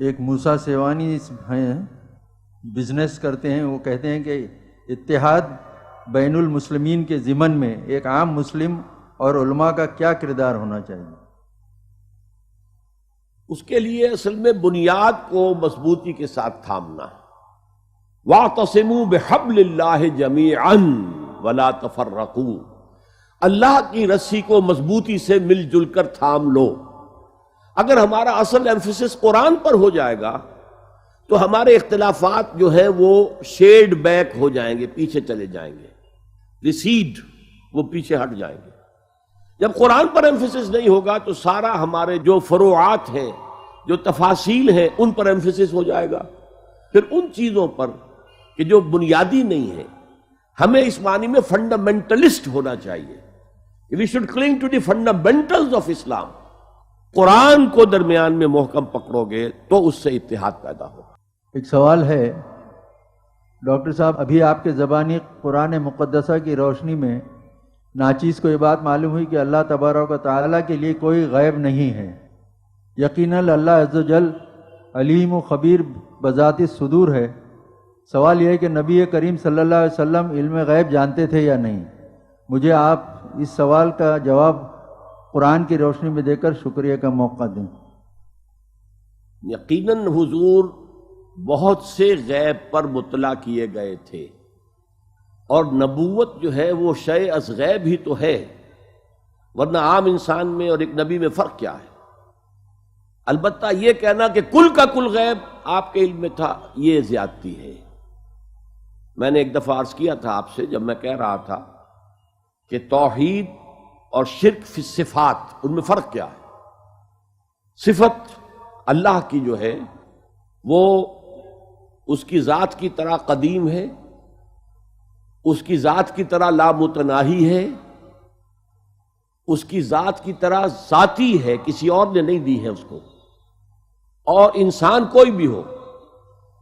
ایک موسیٰ سیوانی ہیں، بزنس کرتے ہیں، وہ کہتے ہیں کہ اتحاد بین المسلمین کے ضمن میں ایک عام مسلم اور علماء کا کیا کردار ہونا چاہیے؟ اس کے لیے اصل میں بنیاد کو مضبوطی کے ساتھ تھامنا ہے۔ وَاعْتَصِمُوا بِحَبْلِ اللَّهِ جَمِيعًا وَلَا تَفَرَّقُوا، اللہ کی رسی کو مضبوطی سے مل جل کر تھام لو۔ اگر ہمارا اصل ایمفیسس قرآن پر ہو جائے گا تو ہمارے اختلافات جو ہیں وہ شیڈ بیک ہو جائیں گے، پیچھے چلے جائیں گے، ریسیڈ، وہ پیچھے ہٹ جائیں گے۔ جب قرآن پر ایمفیسس نہیں ہوگا تو سارا ہمارے جو فروعات ہیں، جو تفاصیل ہیں، ان پر ایمفیسس ہو جائے گا۔ پھر ان چیزوں پر کہ جو بنیادی نہیں ہے، ہمیں اس معنی میں فنڈامنٹلسٹ ہونا چاہیے۔ We should cling to the fundamentals of Islam۔ قرآن کو درمیان میں محکم پکڑو گے تو اس سے اتحاد پیدا ہوگا۔ ایک سوال ہے ڈاکٹر صاحب، ابھی آپ کے زبانی قرآن مقدسہ کی روشنی میں ناچیز کو یہ بات معلوم ہوئی کہ اللہ تبارک و تعالیٰ کے لیے کوئی غیب نہیں ہے۔ یقیناً اللہ عز و جل علیم و خبیر بذات الصدور ہے۔ سوال یہ ہے کہ نبی کریم صلی اللہ علیہ وسلم علم غیب جانتے تھے یا نہیں؟ مجھے آپ اس سوال کا جواب قرآن کی روشنی میں دے کر شکریہ کا موقع دیں۔ یقیناً حضور بہت سے غیب پر مطلع کیے گئے تھے، اور نبوت جو ہے وہ شیء از غیب ہی تو ہے، ورنہ عام انسان میں اور ایک نبی میں فرق کیا ہے؟ البتہ یہ کہنا کہ کل کا کل غیب آپ کے علم میں تھا، یہ زیادتی ہے۔ میں نے ایک دفعہ عرض کیا تھا آپ سے، جب میں کہہ رہا تھا کہ توحید اور شرک فی الصفات، ان میں فرق کیا ہے؟ صفت اللہ کی جو ہے وہ اس کی ذات کی طرح قدیم ہے، اس کی ذات کی طرح لامتناہی ہے، اس کی ذات کی طرح ذاتی ہے، کسی اور نے نہیں دی ہے اس کو۔ اور انسان کوئی بھی ہو،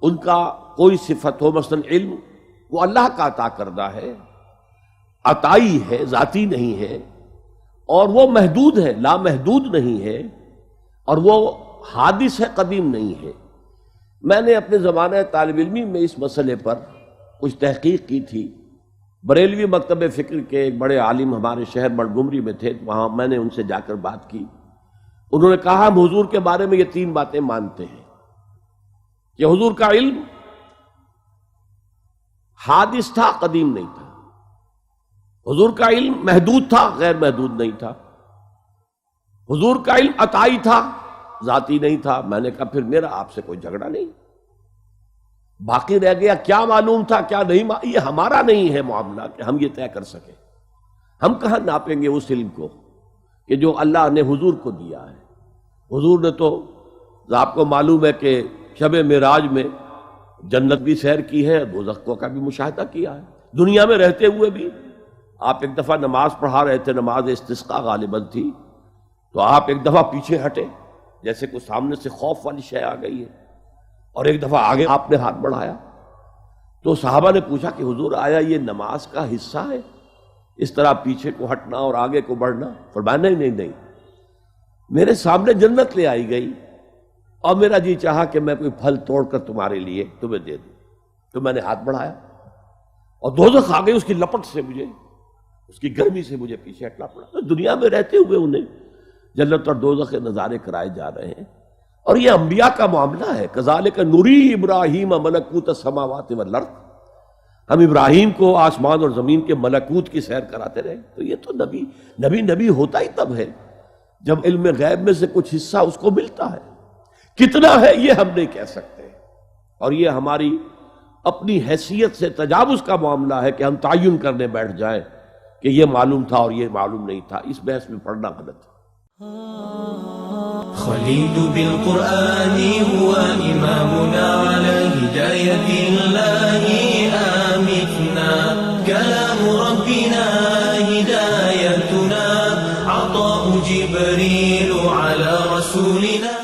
ان کا کوئی صفت ہو، مثلا علم، وہ اللہ کا عطا کردہ ہے، عطائی ہے، ذاتی نہیں ہے، اور وہ محدود ہے، لامحدود نہیں ہے، اور وہ حادث ہے، قدیم نہیں ہے۔ میں نے اپنے زمانہ طالب علمی میں اس مسئلے پر کچھ تحقیق کی تھی۔ بریلوی مکتب فکر کے ایک بڑے عالم ہمارے شہر منٹگومری میں تھے، وہاں میں نے ان سے جا کر بات کی۔ انہوں نے کہا ہم حضور کے بارے میں یہ 3 باتیں مانتے ہیں کہ حضور کا علم حادث تھا، قدیم نہیں تھا۔ حضور کا علم محدود تھا، غیر محدود نہیں تھا۔ حضور کا علم عطائی تھا، ذاتی نہیں تھا۔ میں نے کہا پھر میرا آپ سے کوئی جھگڑا نہیں، باقی رہ گیا کیا معلوم تھا کیا نہیں، یہ ہمارا نہیں ہے معاملہ کہ ہم یہ طے کر سکیں۔ ہم کہاں ناپیں گے اس علم کو کہ جو اللہ نے حضور کو دیا ہے؟ حضور نے تو آپ کو معلوم ہے کہ شب معراج میں جنت بھی سیر کی ہے، دوزخ کا بھی مشاہدہ کیا ہے۔ دنیا میں رہتے ہوئے بھی آپ ایک دفعہ نماز پڑھا رہے تھے، نماز استسقاء غالباً تھی، تو آپ ایک دفعہ پیچھے ہٹے جیسے کوئی سامنے سے خوف والی شے آ گئی ہے، اور ایک دفعہ آگے آپ نے ہاتھ بڑھایا۔ تو صحابہ نے پوچھا کہ حضور آیا یہ نماز کا حصہ ہے، اس طرح پیچھے کو ہٹنا اور آگے کو بڑھنا؟ فرمایا نہیں، میرے سامنے جنت لے آئی گئی اور میرا جی چاہا کہ میں کوئی پھل توڑ کر تمہارے لیے تمہیں دے دوں، تو میں نے ہاتھ بڑھایا اور دوزخ آ گئی، اس کی لپٹ سے مجھے، اس کی گرمی سے مجھے پیچھے ہٹنا پڑا۔ تو دنیا میں رہتے ہوئے انہیں جنت اور دوزخ کے نظارے کرائے جا رہے ہیں، اور یہ انبیاء کا معاملہ ہے۔ کذالک نری ابراہیم ملکوت السماوات والارض، ہم ابراہیم کو آسمان اور زمین کے ملکوت کی سیر کراتے رہے۔ تو یہ تو نبی ہوتا ہی تب ہے جب علم غیب میں سے کچھ حصہ اس کو ملتا ہے۔ کتنا ہے یہ ہم نہیں کہہ سکتے، اور یہ ہماری اپنی حیثیت سے تجاوز کا معاملہ ہے کہ ہم تعین کرنے بیٹھ جائیں کہ یہ معلوم تھا اور یہ معلوم نہیں تھا۔ اس بحث میں پڑھنا غلط ہے۔ خليل بالقرآن هو إمامنا على هداية الله آمتنا، كلام ربنا هدايتنا، عطاء جبريل على رسولنا.